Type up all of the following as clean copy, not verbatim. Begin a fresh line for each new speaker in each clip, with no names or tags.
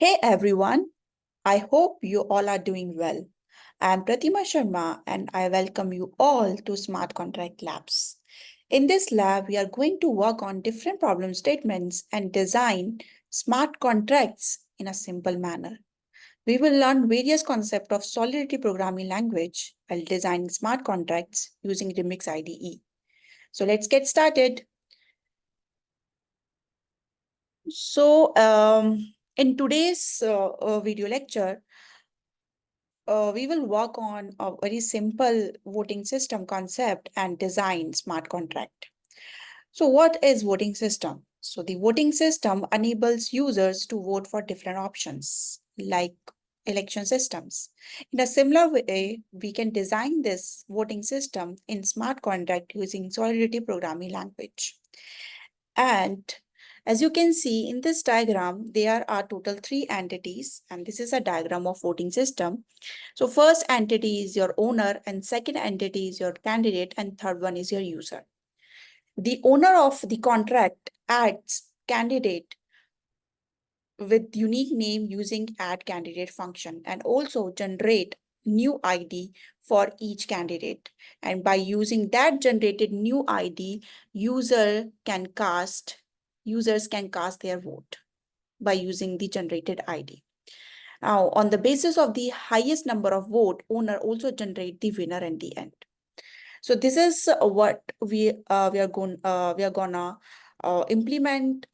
Hey everyone, I hope you all are doing well. I'm Pratima Sharma and I welcome you all to Smart Contract Labs. In this lab, we are going to work on different problem statements and design smart contracts in a simple manner. We will learn various concepts of Solidity programming language while designing smart contracts using Remix IDE. So let's get started. In today's video lecture, we will work on a very simple voting system concept and design smart contract. So what is voting system? So the voting system enables users to vote for different options like election systems. In a similar way, we can design this voting system in smart contract using Solidity programming language. And as you can see in this diagram, there are total three entities, and this is a diagram of voting system. So first entity is your owner, and second entity is your candidate, and third one is your user. The owner of the contract adds candidate with unique name using add candidate function and also generate new ID for each candidate. And by using that generated new ID, users can cast their vote by using the generated ID. Now, on the basis of the highest number of vote, owner also generate the winner in the end. So this is what we are gonna implement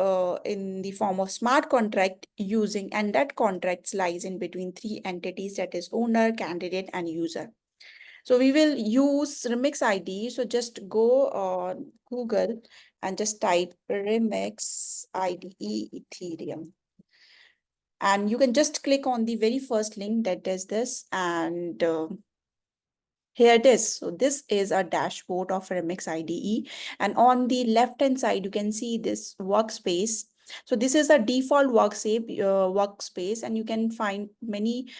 in the form of smart contract using, and that contract lies in between three entities, that is owner, candidate, and user. So we will use Remix ID. So just go on Google and just type Remix IDE Ethereum. And you can just click on the very first link that does this, and here it is. So this is a dashboard of Remix IDE. And on the left-hand side, you can see this workspace. So this is a default workspace, and you can find many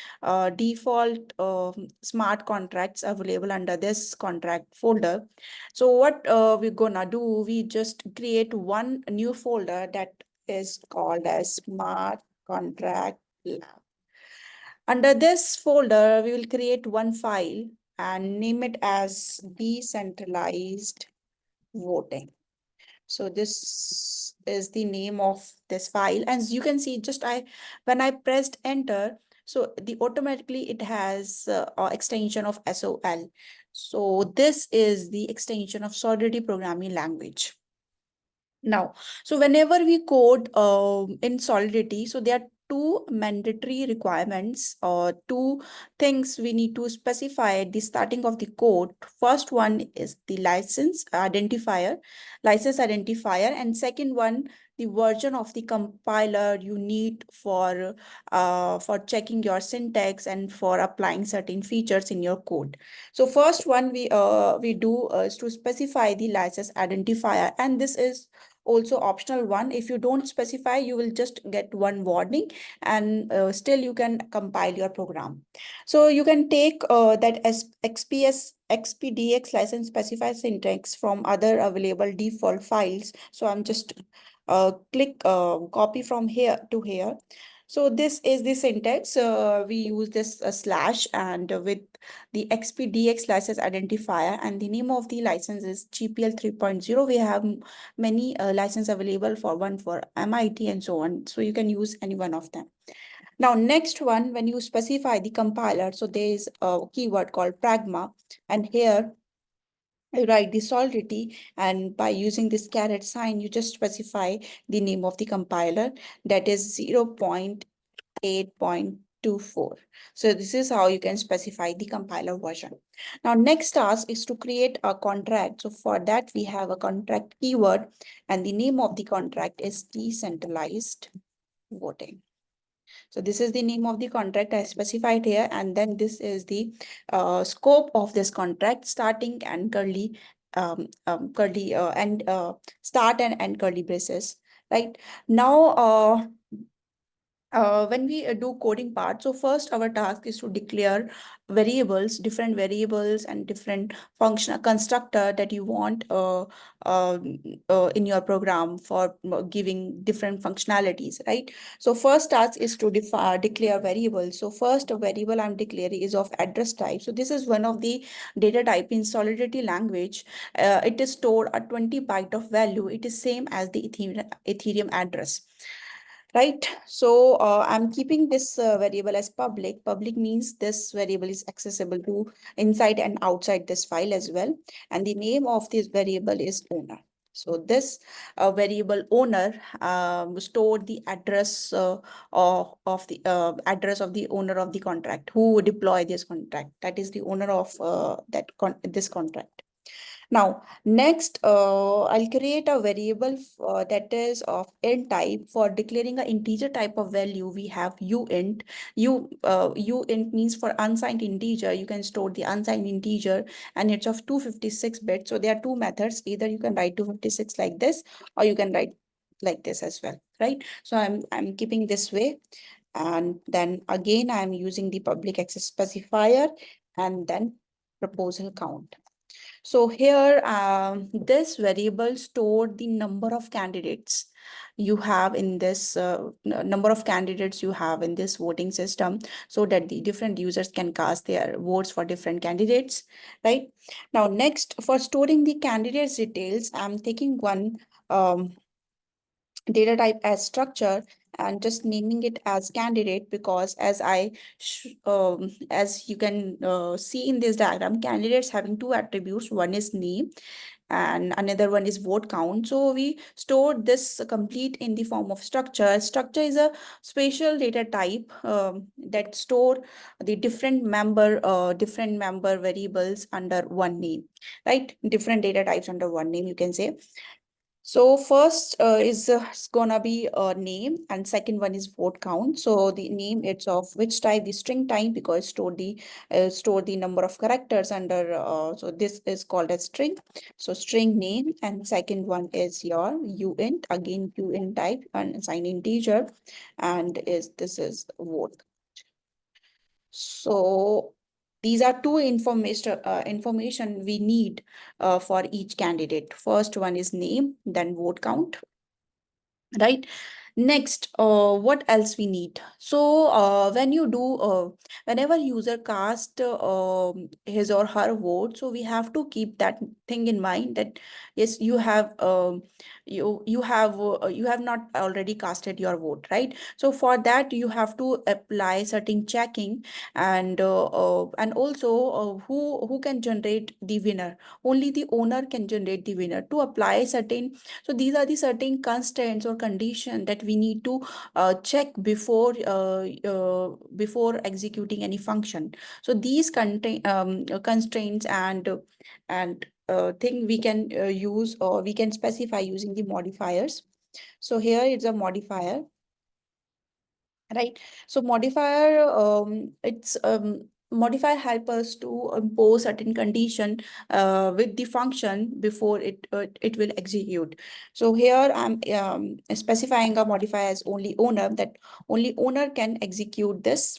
default smart contracts available under this contract folder. So what we're gonna do, we just create one new folder that is called as Smart Contract Lab. Under this folder, we will create one file and name it as Decentralized Voting. So this is the name of this file. As you can see, when I pressed enter, so automatically it has extension of SOL. So this is the extension of Solidity programming language. Now, so whenever we code in Solidity, so there are two mandatory requirements or two things we need to specify at the starting of the code. First one is the license identifier, and second one, the version of the compiler you need for checking your syntax and for applying certain features in your code. So first one we do is to specify the license identifier, and this is also optional one. If you don't specify, you will just get one warning, and still you can compile your program. So you can take that as xpdx license specify syntax from other available default files. So I'm just click copy from here to here. So this is the syntax. We use this slash and with the xpdx license identifier, and the name of the license is GPL 3.0. We have many license available, for one for MIT and so on. So you can use any one of them. Now, next one, when you specify the compiler, so there is a keyword called pragma, and here you write the solidity, and by using this caret sign, you just specify the name of the compiler, that is 0.8.24. So this is how you can specify the compiler version. Now, next task is to create a contract. So for that, we have a contract keyword, and the name of the contract is Decentralized Voting. So this is the name of the contract I specified here, and then this is the scope of this contract, starting and curly and start and end curly braces. Right now, when we do coding part, so first our task is to declare variables, different variables and different functional constructor that you want uh, in your program for giving different functionalities, right? So first task is to declare variables. So first a variable I'm declaring is of address type. So this is one of the data type in Solidity language. It is stored a 20 byte of value. It is same as the Ethereum address. Right. So I'm keeping this variable as public. Public means this variable is accessible to inside and outside this file as well. And the name of this variable is owner. So this variable owner store the address of the address of the owner of the contract who deploy this contract. That is the owner of this contract. Now, next, I'll create a variable that is of int type. For declaring an integer type of value, we have uint. Uint means for unsigned integer. You can store the unsigned integer, and it's of 256 bits. So there are two methods. Either you can write 256 like this, or you can write like this as well, right? So I'm keeping this way, and then again I'm using the public access specifier, and then proposal count. So here, this variable stored the number of candidates you have in this number of candidates you have in this voting system, so that the different users can cast their votes for different candidates, right? Now, next, for storing the candidates details, I'm taking one data type as structure and just naming it as candidate, because as you can see in this diagram, candidates having two attributes. One is name and another one is vote count. So we store this complete in the form of structure. Structure is a special data type that store the different member variables under one name, right? Different data types under one name, you can say. So first is gonna be a name, and second one is vote count. So the name, it's of which type, the string type, because store the number of characters under. So this is called a string. So string name, and second one is your uint, again uint type, unsigned integer, and is this is vote. So these are two information we need for each candidate. First one is name, then vote count, right? Next, what else we need? So whenever user cast his or her vote, so we have to keep that thing in mind that yes, you have not already casted your vote, right? So for that you have to apply certain checking, and also who can generate the winner? Only the owner can generate the winner. To apply certain, so these are the certain constraints or condition that we need to check before executing any function. So these constraints and thing we can use, or we can specify using the modifiers. So here it's a modifier, right? So modifier help us to impose certain condition with the function before it will execute. So here I'm specifying a modifier as only owner, that only owner can execute this.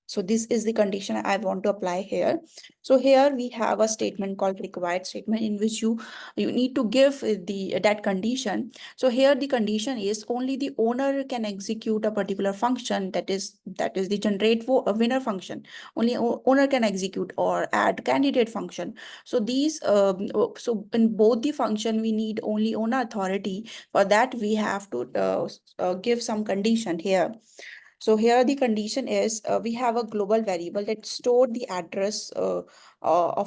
So this is the condition I want to apply here. So here we have a statement called required statement, in which you need to give that condition. So here the condition is only the owner can execute a particular function, that is the generate winner function. Only owner can execute, or add candidate function. So so in both the function we need only owner authority. For that we have to give some condition here. So here the condition is we have a global variable that store the address of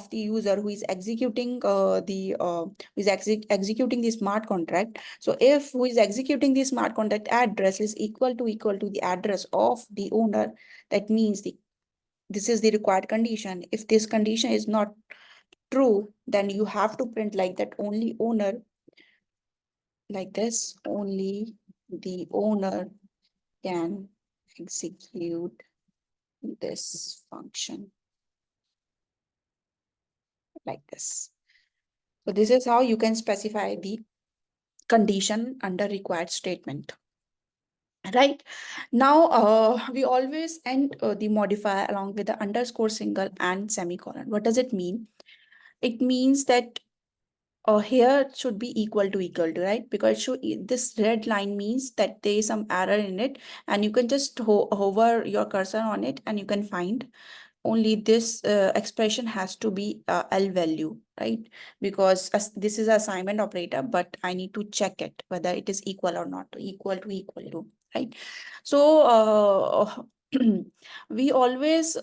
the user who is executing the smart contract. So if who is executing the smart contract address is equal to the address of the owner, that means this is the required condition. If this condition is not true, then you have to print like that, only owner, like this, only the owner can execute this function, like this. So this is how you can specify the condition under required statement. right? Now, we always end the modifier along with the underscore symbol and semicolon. What does it mean? It means that here it should be equal to, right? Because this red line means that there is some error in it, and you can just hover your cursor on it and you can find only this expression has to be L value, right? Because this is assignment operator, but I need to check it whether it is equal or not, equal to, right? So we always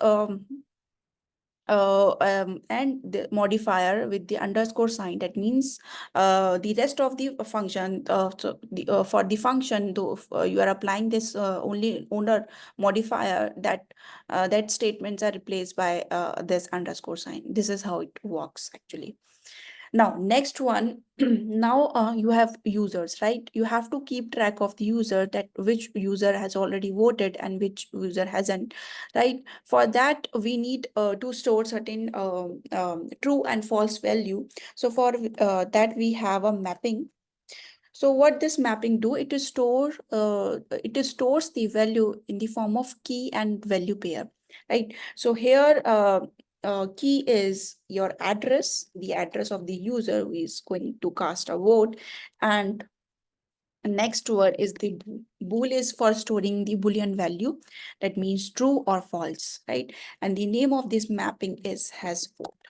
and the modifier with the underscore sign. That means the rest of the function, for the function, though you are applying this only owner modifier, that statements are replaced by this underscore sign. This is how it works actually. Now, next one, now you have users, right? You have to keep track of the user, that which user has already voted and which user hasn't, right? For that, we need to store certain true and false value. So for that, we have a mapping. So what this mapping do, it stores the value in the form of key and value pair, right? So here key is your address, the address of the user who is going to cast a vote, and next word is the bool. Bool is for storing the boolean value, that means true or false, right? And the name of this mapping is has vote,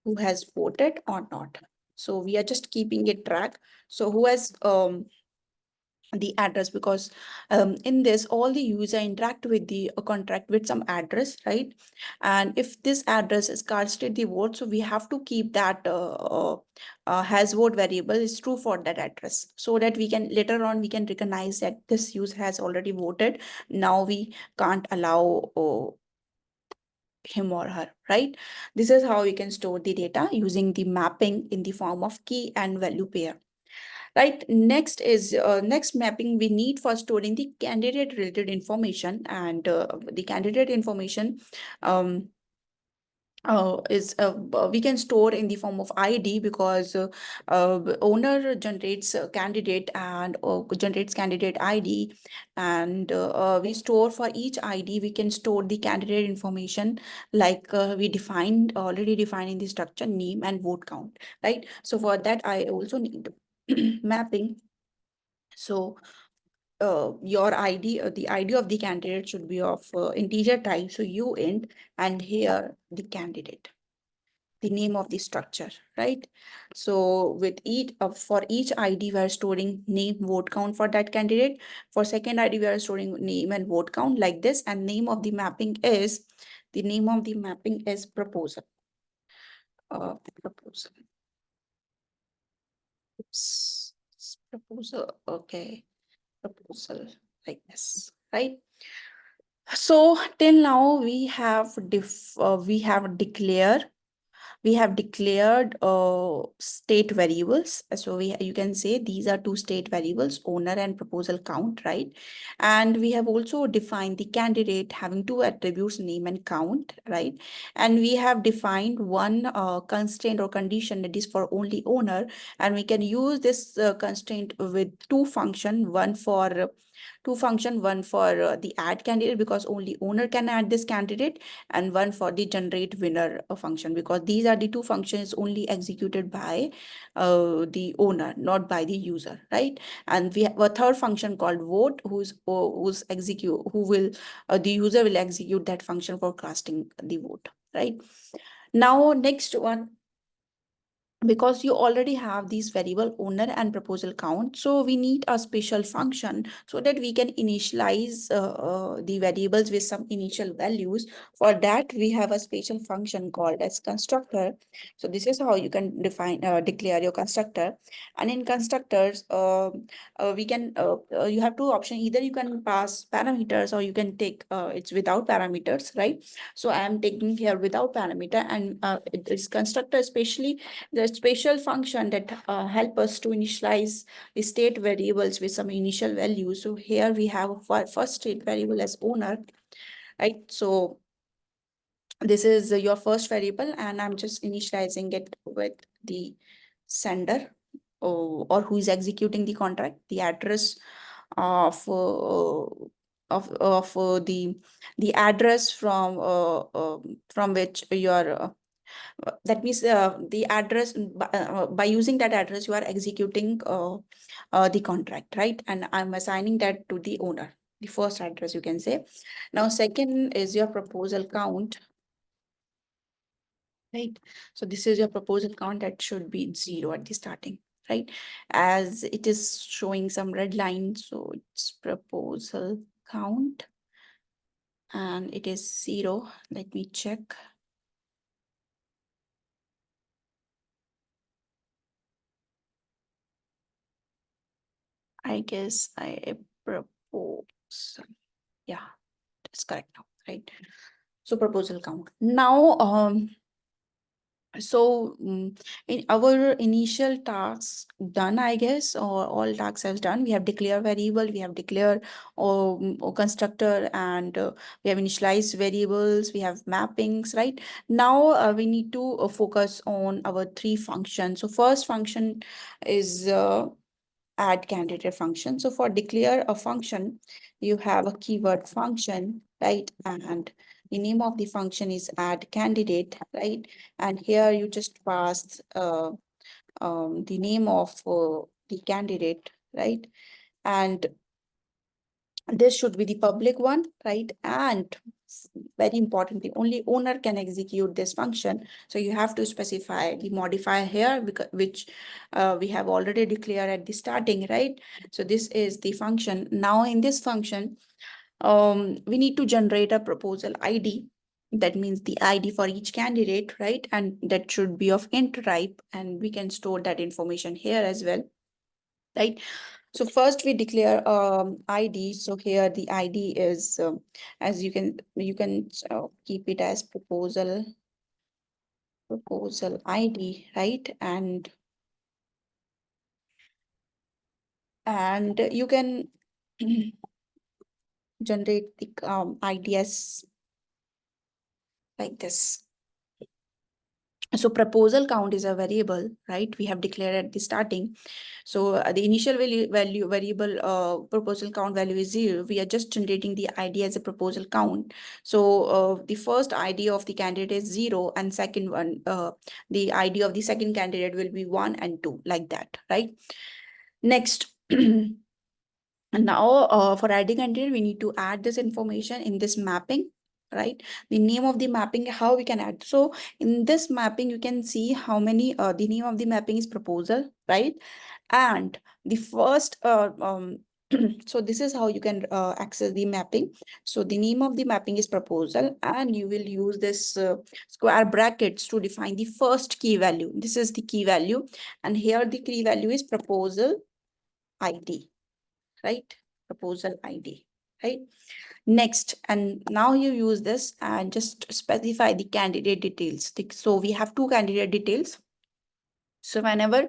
who has voted or not. So we are just keeping it track. So who has the address, because in this all the user interact with the contract with some address, right? And if this address is casted the vote, so we have to keep that has vote variable is true for that address, so that we can later on we can recognize that this user has already voted. Now we can't allow him or her, right? This is how we can store the data using the mapping in the form of key and value pair. Right. Next is next mapping we need for storing the candidate related information, and the candidate information um, is we can store in the form of ID, because owner generates candidate and generates candidate ID, and we store for each ID we can store the candidate information, like we defined already defined in the structure, name and vote count, right? So for that I also need mapping. So your ID, the ID of the candidate should be of integer type. So uint, and here the candidate, the name of the structure, right? So with each for each ID, we are storing name, vote count for that candidate. For second ID, we are storing name and vote count like this. And name of the mapping is proposal. Proposal. Oops. Proposal. Okay. Proposal like this, right? So till now we have declared state variables. So you can say these are two state variables, owner and proposal count, right? And we have also defined the candidate having two attributes, name and count, right? And we have defined one constraint or condition that is for only owner, and we can use this constraint with two function, one for the add candidate, because only owner can add this candidate, and one for the generate winner function, because these are the two functions only executed by the owner, not by the user, right? And we have a third function called vote, who will the user will execute that function for casting the vote, right? Now next one, because you already have these variable owner and proposal count, so we need a special function so that we can initialize the variables with some initial values. For that we have a special function called as constructor. So this is how you can declare your constructor. And in constructors we can you have two options: either you can pass parameters or you can take it's without parameters, right? So I am taking here without parameter, and it is constructor, especially the special function that help us to initialize the state variables with some initial values. So here we have a first state variable as owner, right? So this is your first variable, and I'm just initializing it with the sender, or who is executing the contract, the address of the address from which you are that means the address by using that address you are executing the contract, right? And I'm assigning that to the owner, the first address you can say. Now second is your proposal count, right? So this is your proposal count that should be 0 at the starting, right? As it is showing some red line, so it's proposal count and it is 0. Let me check. I guess I propose. Yeah, that's correct now, right? So proposal count. Now, in our initial tasks done, I guess, or all tasks has done. We have declared variable, we have declared constructor, and we have initialized variables, we have mappings, right? Now we need to focus on our 3 functions. So first function is add candidate function. So for declare a function, you have a keyword function, right? And the name of the function is add candidate, right? And here you just pass the name of the candidate, right? And this should be the public one, right? And very importantly, only owner can execute this function. So you have to specify the modifier here, which we have already declared at the starting, right? So this is the function. Now in this function, we need to generate a proposal ID. That means the ID for each candidate, right? And that should be of int type, and we can store that information here as well, right? So first we declare ID. So here the ID is as you can keep it as proposal ID, right? And you can generate the ID as like this. So proposal count is a variable, right? We have declared at the starting. So the initial value variable proposal count value is 0. We are just generating the ID as a proposal count. So the first ID of the candidate is 0, and second one, the ID of the second candidate will be 1 and 2, like that, right? Next. Now for adding candidate, we need to add this information in this mapping, right? The name of the mapping, how we can add. So in this mapping, you can see how many, the name of the mapping is proposal, right? And the first, so this is how you can access the mapping. So the name of the mapping is proposal, and you will use this square brackets to define the first key value. This is the key value, and here the key value is proposal ID, right? Proposal ID, right? Next, and now you use this and just specify the candidate details. So we have 2 candidate details. So whenever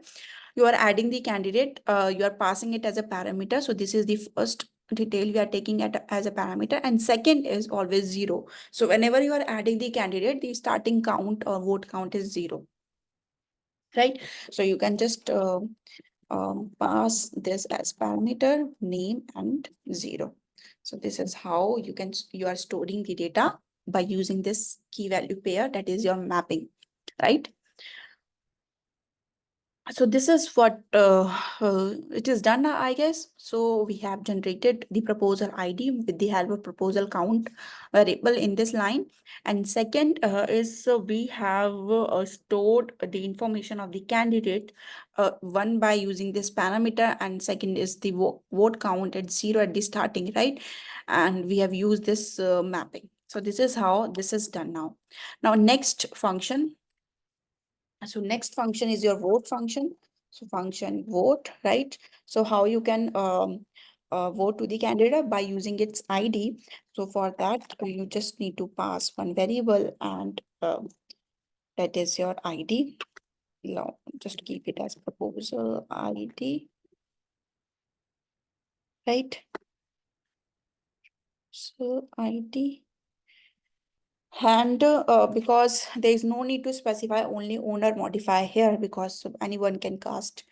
you are adding the candidate, you are passing it as a parameter. So this is the first detail we are taking as a parameter, and second is always 0. So whenever you are adding the candidate, the starting count or vote count is 0, right? So you can just pass this as parameter name and 0. So this is how you are storing the data by using this key value pair, that is your mapping, right? So this is what it is done, I guess. So we have generated the proposal ID with the help of proposal count variable in this line. And second is we have stored the information of the candidate, one by using this parameter, and second is the vote count at 0 at the starting, right? And we have used this mapping. So this is how this is done now. Now next function. So next function is your vote function. So function vote, right? So how you can vote to the candidate by using its ID. So for that, you just need to pass one variable, and that is your ID. Now, just keep it as proposal ID, right? So ID. And because there is no need to specify only owner modifier here, because anyone can cast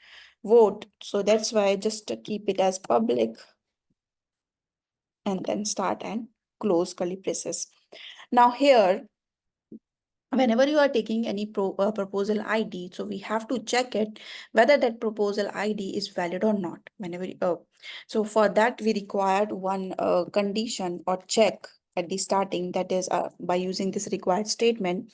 vote. So that's why I just keep it as public and then start and close curly braces. Now here, whenever you are taking any proposal ID, so we have to check it whether that proposal ID is valid or not. So for that we required one condition or check at the starting, that is by using this required statement,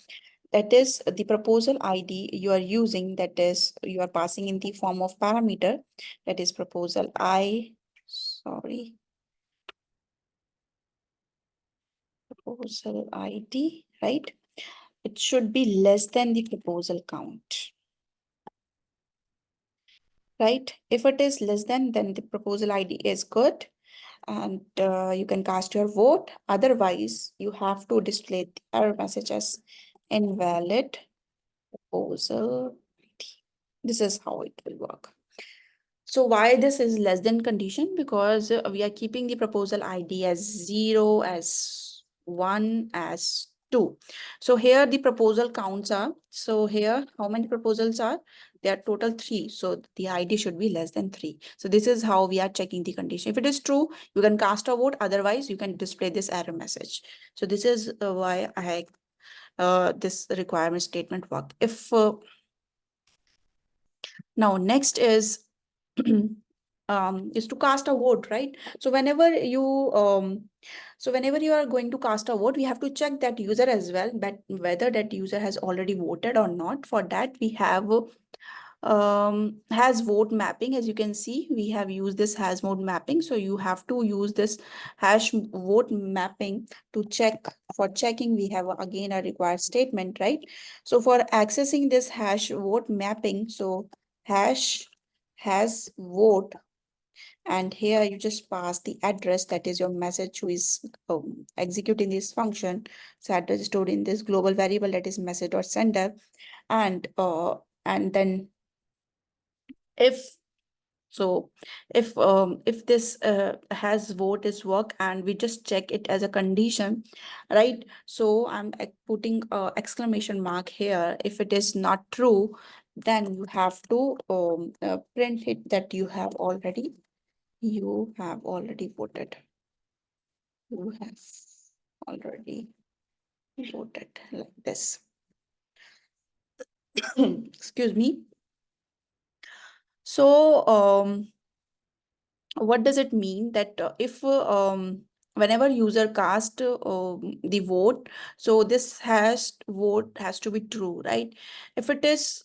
that is the proposal ID you are using, that is you are passing in the form of parameter, that is proposal proposal ID, right? It should be less than the proposal count, right? If it is less than, then the proposal ID is good, and you can cast your vote. Otherwise, you have to display the error message as invalid proposal ID. This is how it will work. So why this is less than condition? Because we are keeping the proposal ID as 0, as 1, as 2. So here the proposal counts are, so here how many proposals are? There are total 3. So the ID should be less than 3. So this is how we are checking the condition. If it is true, you can cast a vote. Otherwise, you can display this error message. So this is why this requirement statement work. If now next is is to cast a vote, right? So whenever you are going to cast a vote, we have to check that user as well, but whether that user has already voted or not. For that, we have has vote mapping. As you can see, we have used this has vote mapping. So you have to use this hash vote mapping to check. For checking, we have again a required statement, right? So for accessing this hash vote mapping, so hash has vote, and here you just pass the address, that is your message who is executing this function. So address is stored in this global variable, that is message.sender, and then if so if this has vote is work, and we just check it as a condition, right? So I'm putting exclamation mark here. If it is not true, then you have to print it that you have already voted. You have already voted, like this. Excuse me. So what does it mean? That if whenever user cast the vote, so this vote has to be true, right? If it is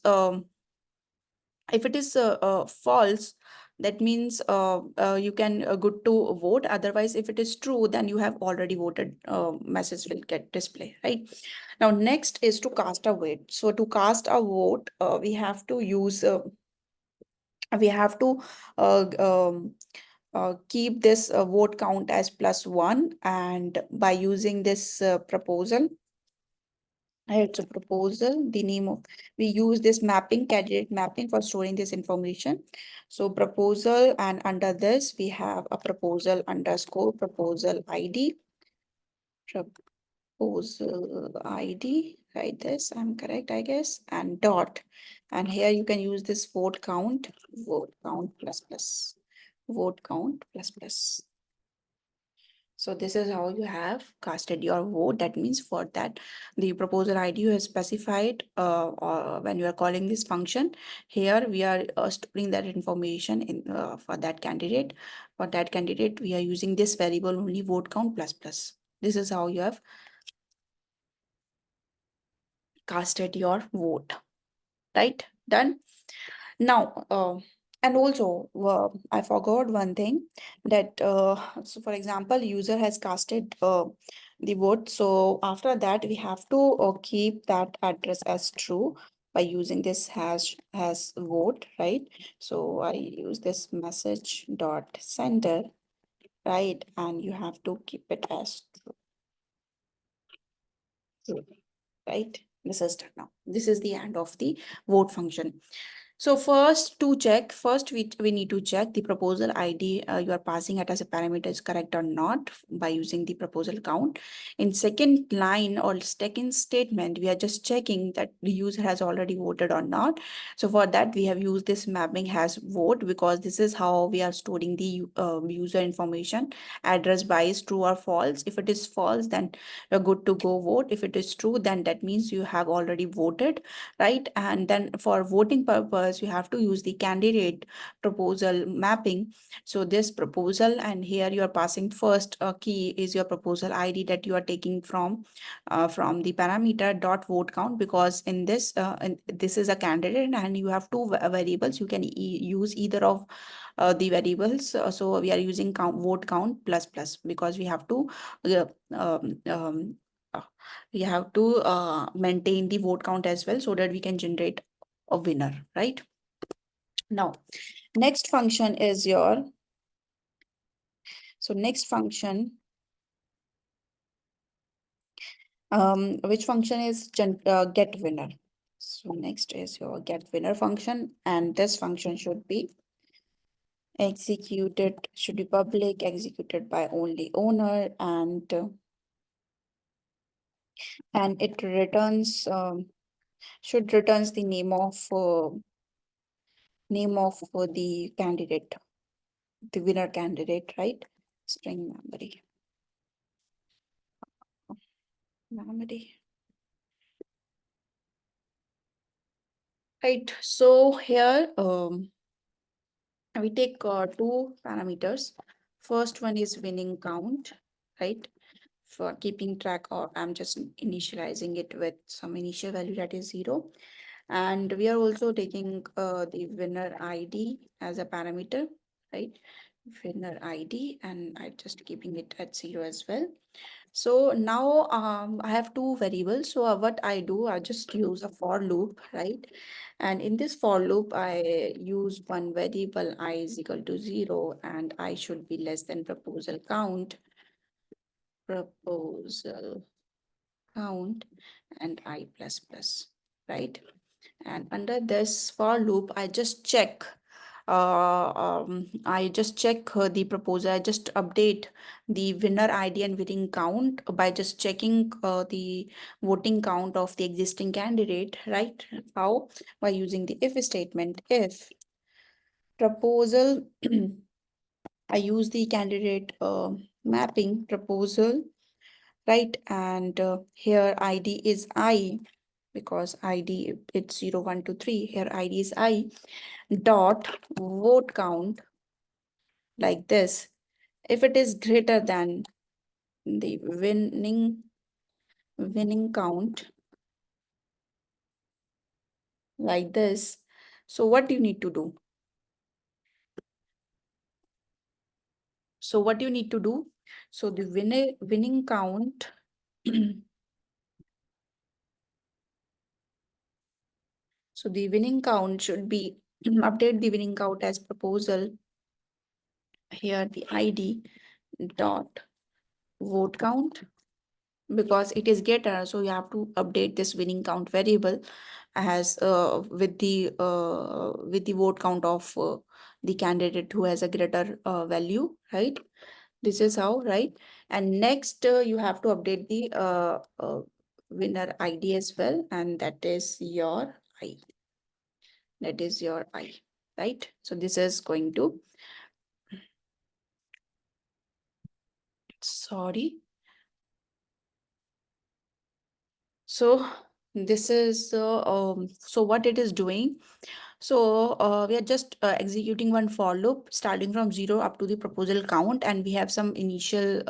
false, that means you can good to vote. Otherwise, if it is true, then you have already voted, message will get display, right? Now next is to cast a vote. So to cast a vote, we have to use we have to uh, um, keep this vote count as +1, and by using this proposal, it's a proposal, the name of, we use this mapping, candidate mapping, for storing this information. So proposal, and under this we have a proposal underscore proposal ID, proposal ID, write this, I'm correct, I guess, and dot. And here you can use this vote count plus plus, vote count plus plus. So this is how you have casted your vote. That means for that, the proposal ID you have specified or when you are calling this function. Here we are storing that information in for that candidate. For that candidate, we are using this variable only, vote count plus plus. This is how you have casted your vote, right? Done. Now, and also, I forgot one thing, that so for example, user has casted the vote. So after that, we have to keep that address as true by using this has vote, right? So I use this message dot sender, right? And you have to keep it as true, right? This is done now. This is the end of the vote function. So first we need to check the proposal ID you are passing it as a parameter is correct or not by using the proposal count. In second line or second statement, we are just checking that the user has already voted or not. So for that, we have used this mapping has vote because this is how we are storing the user information. Address by is true or false. If it is false, then you're good to go vote. If it is true, then that means you have already voted, right? And then for voting purpose, you have to use the candidate proposal mapping. So this proposal, and here you are passing first key is your proposal ID that you are taking from the parameter dot vote count, because in this is a candidate and you have two variables. You can use either of the variables. So we are using vote count plus plus because we have to uh, um, um, uh, we have to maintain the vote count as well so that we can generate a winner, right? Now, next function is your, so next function, which function is get winner. So next is your get winner function, and this function should be executed, should be public, executed by only owner, and it returns should returns the name of the candidate, the winner candidate, right? String memory. Right. So here we take two parameters. First one is winning count, right? For keeping track of, I'm just initializing it with some initial value that is 0. And we are also taking the winner ID as a parameter, right? Winner ID, and I'm just keeping it at 0 as well. So now I have two variables. So what I do, I just use a for loop, right? And in this for loop, I use one variable I is equal to 0 and I should be less than proposal count, and I plus plus, right? And under this for loop, I just check the proposal. I just update the winner ID and winning count by just checking the voting count of the existing candidate, right? How? By using the if statement. If proposal, I use the candidate mapping proposal, right? And here ID is I, because ID it's 0, 1, 2, 3. Here ID is I dot vote count like this. If it is greater than the winning count like this, so what do you need to do? So what you need to do? So the winning count so the winning count should be update the winning count as proposal. Here the ID dot vote count, because it is greater, so you have to update this winning count variable as with the vote count of the candidate who has a greater value, right? This is how, right? And next you have to update the winner ID as well, and that is your I, right? So this is going to, sorry. So this is so what it is doing. So we are just executing one for loop starting from 0 up to the proposal count, and we have some initial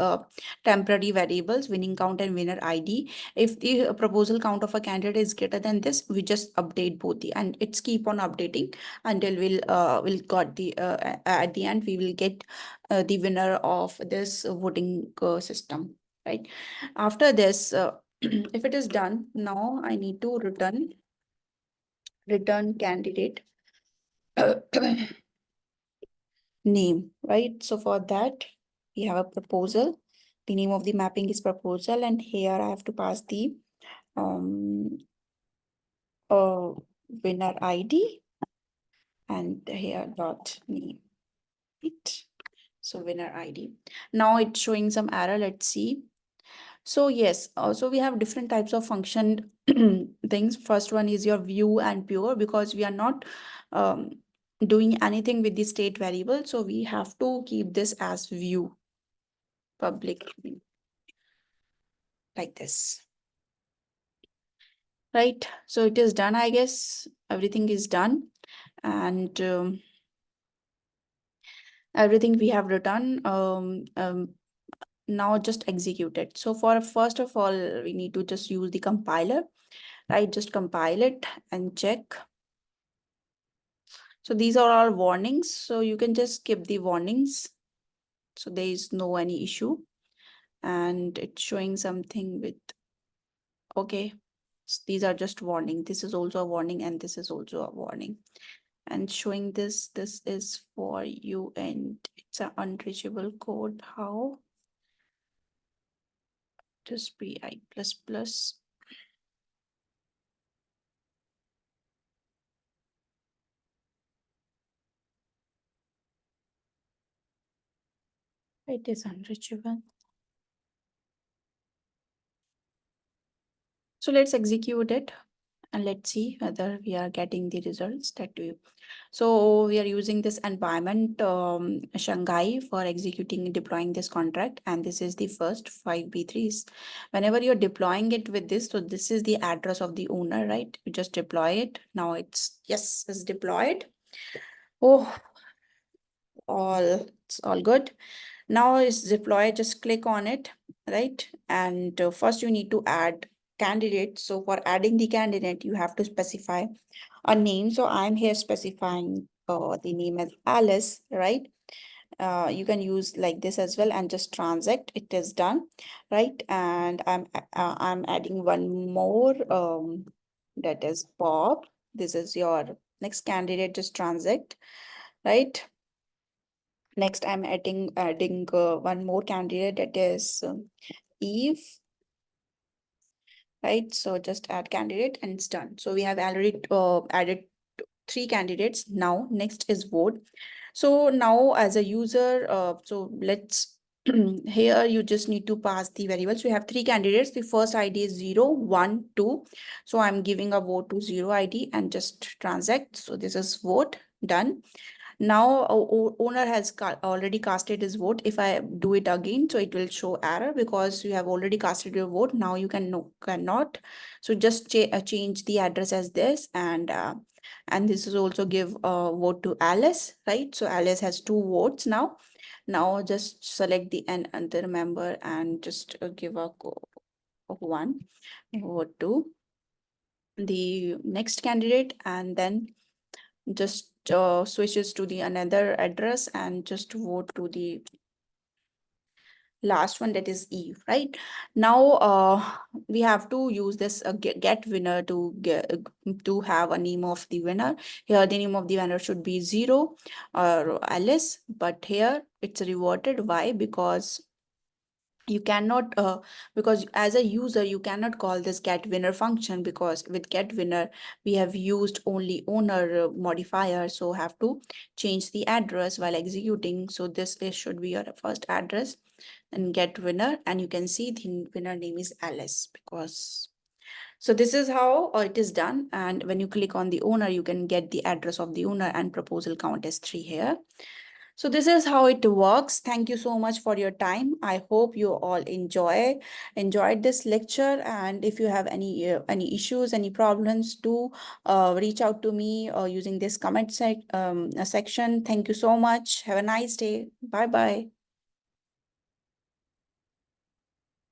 temporary variables, winning count and winner ID. If the proposal count of a candidate is greater than this, we just update both and it's keep on updating until we'll got the at the end we will get the winner of this voting system, right? After this, if it is done, now I need to return candidate name, right? So for that, we have a proposal. The name of the mapping is proposal, and here I have to pass the um winner ID and here dot name it. So winner ID. Now it's showing some error. Let's see. So yes, so we have different types of function things. First one is your view and pure, because we are not um, doing anything with the state variable. So we have to keep this as view public like this. Right. So it is done, I guess. Everything is done. And everything we have written. Now just execute it. So for first of all, we need to just use the compiler, right? Just compile it and check. So these are all warnings. So you can just skip the warnings. So there is no any issue. And it's showing something with, okay. These are just warning. This is also a warning and this is also a warning. And showing this is for you and it's an unreachable code. How? Just BI plus plus. It is unreachable. So let's execute it and let's see whether we are getting the results that we. So we are using this environment Shanghai for executing and deploying this contract. And this is the first 5B3s. Whenever you're deploying it with this, so this is the address of the owner, right? You just deploy it. Now it's, yes, it's deployed. Oh, it's all good. Now it's deployed, just click on it, right? And first you need to add candidate. So for adding the candidate, you have to specify a name. So I'm here specifying the name as Alice, right? You can use like this as well and just transact. It is done, right? And I'm adding one more, that is Bob. This is your next candidate, just transact, right? Next, I'm adding one more candidate, that is Eve, right? So just add candidate and it's done. So we have already added 3 candidates. Now next is vote. So now as a user, so let's here you just need to pass the variables. We have 3 candidates. The first ID is 0, 1, 2. So I'm giving a vote to 0 ID and just transact. So this is vote done. Now owner has already casted his vote. If I do it again, so it will show error because you have already casted your vote. Now you cannot. So just change the address as this, and this is also give a vote to Alice, right? So Alice has 2 votes now. Now just select the another member and just give a one vote to the next candidate, and then just switches to the another address and just vote to the last one, that is Eve, right? Now we have to use this get winner to have a name of the winner. Here the name of the winner should be 0 or Alice, but here it's reverted. Why? Because you cannot because as a user you cannot call this get winner function, because with get winner we have used only owner modifier, so have to change the address while executing. So this should be your first address and get winner, and you can see the winner name is Alice. Because so this is how it is done, and when you click on the owner you can get the address of the owner, and proposal count is 3 here. So this is how it works. Thank you so much for your time. I hope you all enjoyed this lecture. And if you have any issues, any problems, do reach out to me using this comment section. Thank you so much. Have a nice day. Bye bye.